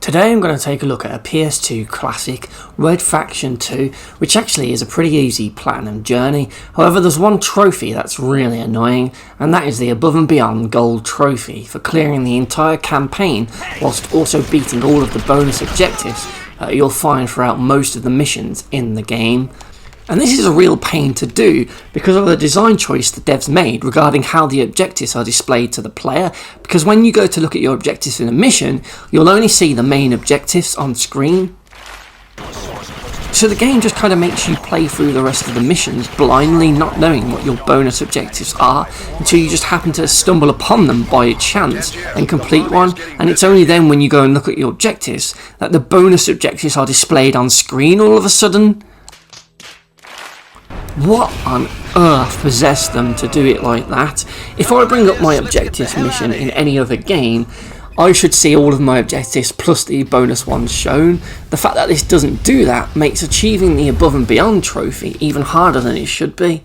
Today I'm going to take a look at a PS2 classic, Red Faction 2, which actually is a pretty easy platinum journey. However, there's one trophy that's really annoying, and that is the Above and Beyond Gold Trophy for clearing the entire campaign whilst also beating all of the bonus objectives you'll find throughout most of the missions in the game. And this is a real pain to do because of the design choice the devs made regarding how the objectives are displayed to the player, because when you go to look at your objectives in a mission, you'll only see the main objectives on screen. So the game just kind of makes you play through the rest of the missions blindly, not knowing what your bonus objectives are, until you just happen to stumble upon them by chance and complete one, and it's only then when you go and look at your objectives that the bonus objectives are displayed on screen all of a sudden. What on earth possessed them to do it like that? If I bring up my objectives mission in any other game, I should see all of my objectives plus the bonus ones shown. The fact that this doesn't do that makes achieving the Above and Beyond trophy even harder than it should be.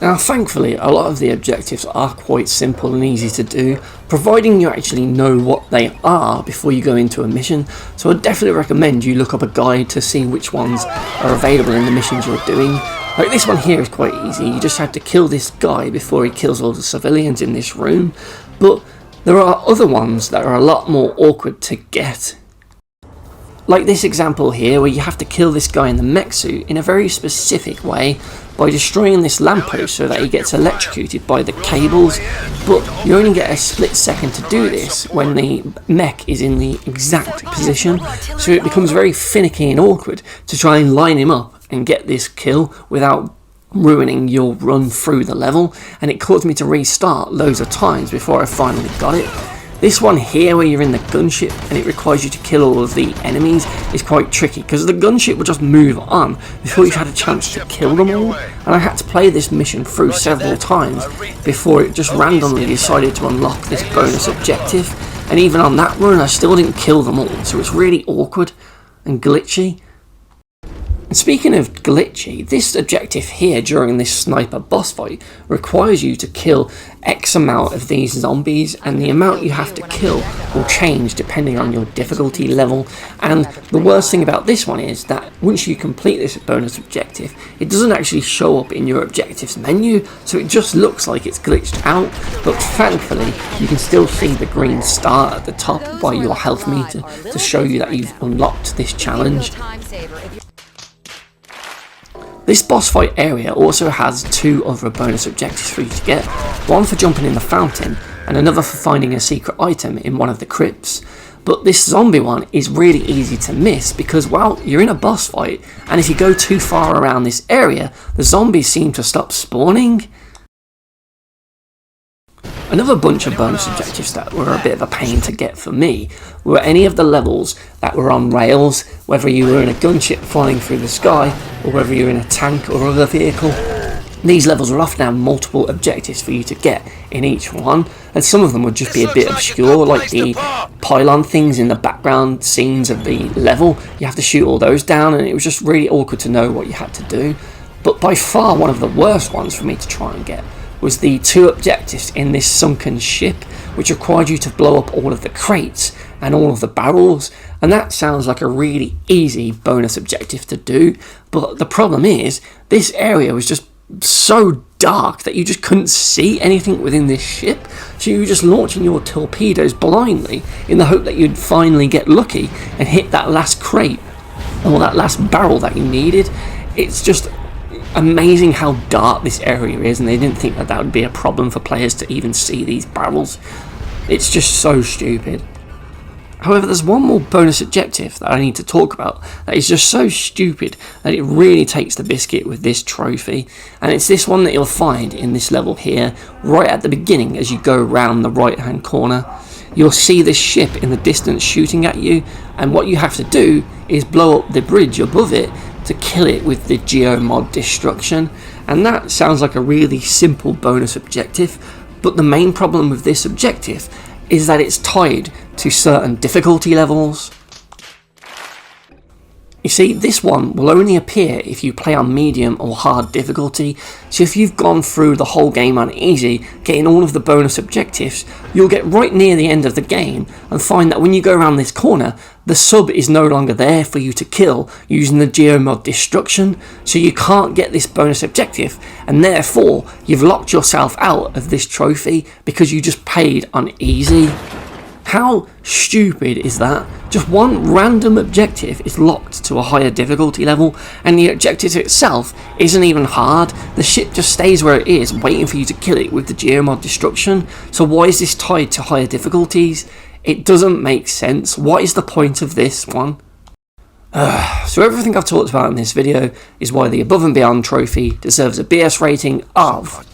Now thankfully a lot of the objectives are quite simple and easy to do, providing you actually know what they are before you go into a mission, so I definitely recommend you look up a guide to see which ones are available in the missions you're doing. Like this one here is quite easy, you just have to kill this guy before he kills all the civilians in this room, but there are other ones that are a lot more awkward to get. Like this example here, where you have to kill this guy in the mech suit in a very specific way by destroying this lamppost so that he gets electrocuted by the cables, but you only get a split second to do this when the mech is in the exact position, so it becomes very finicky and awkward to try and line him up and get this kill without ruining your run through the level, and it caused me to restart loads of times before I finally got it. This one here where you're in the gunship and it requires you to kill all of the enemies is quite tricky because the gunship will just move on before you've had a chance to kill them all, and I had to play this mission through several times before it just randomly decided to unlock this bonus objective, and even on that run I still didn't kill them all, so it's really awkward and glitchy. And speaking of glitchy, this objective here during this sniper boss fight requires you to kill X amount of these zombies, and the amount you have to kill will change depending on your difficulty level. And the worst thing about this one is that once you complete this bonus objective, it doesn't actually show up in your objectives menu, so it just looks like it's glitched out, but thankfully you can still see the green star at the top by your health meter to show you that you've unlocked this challenge. This boss fight area also has two other bonus objectives for you to get, one for jumping in the fountain and another for finding a secret item in one of the crypts. But this zombie one is really easy to miss because, well, you're in a boss fight, and if you go too far around this area, the zombies seem to stop spawning. Another bunch of bonus objectives that were a bit of a pain to get for me were any of the levels that were on rails, whether you were in a gunship flying through the sky or whether you're in a tank or other vehicle. These levels will often have multiple objectives for you to get in each one, and some of them would just be a bit obscure, like the pylon things in the background scenes of the level. You have to shoot all those down, and it was just really awkward to know what you had to do. But by far one of the worst ones for me to try and get was the two objectives in this sunken ship, which required you to blow up all of the crates and all of the barrels, and that sounds like a really easy bonus objective to do, but the problem is this area was just so dark that you just couldn't see anything within this ship, so you were just launching your torpedoes blindly in the hope that you'd finally get lucky and hit that last crate or that last barrel that you needed. It's just amazing how dark this area is, and they didn't think that would be a problem for players to even see these barrels. It's just so stupid. However, there's one more bonus objective that I need to talk about that is just so stupid that it really takes the biscuit with this trophy, and it's this one that you'll find in this level here, right at the beginning as you go around the right hand corner. You'll see this ship in the distance shooting at you, and what you have to do is blow up the bridge above it to kill it with the geomod destruction, and that sounds like a really simple bonus objective, but the main problem with this objective is that it's tied to certain difficulty levels. You see, this one will only appear if you play on medium or hard difficulty, so if you've gone through the whole game on easy, getting all of the bonus objectives, you'll get right near the end of the game and find that when you go around this corner, the sub is no longer there for you to kill using the geomod destruction, so you can't get this bonus objective, and therefore you've locked yourself out of this trophy because you just paid on easy. How stupid is that? Just one random objective is locked to a higher difficulty level, and the objective itself isn't even hard. The ship just stays where it is, waiting for you to kill it with the geomod destruction. So why is this tied to higher difficulties? It doesn't make sense. What is the point of this one? So everything I've talked about in this video is why the Above and Beyond trophy deserves a BS rating of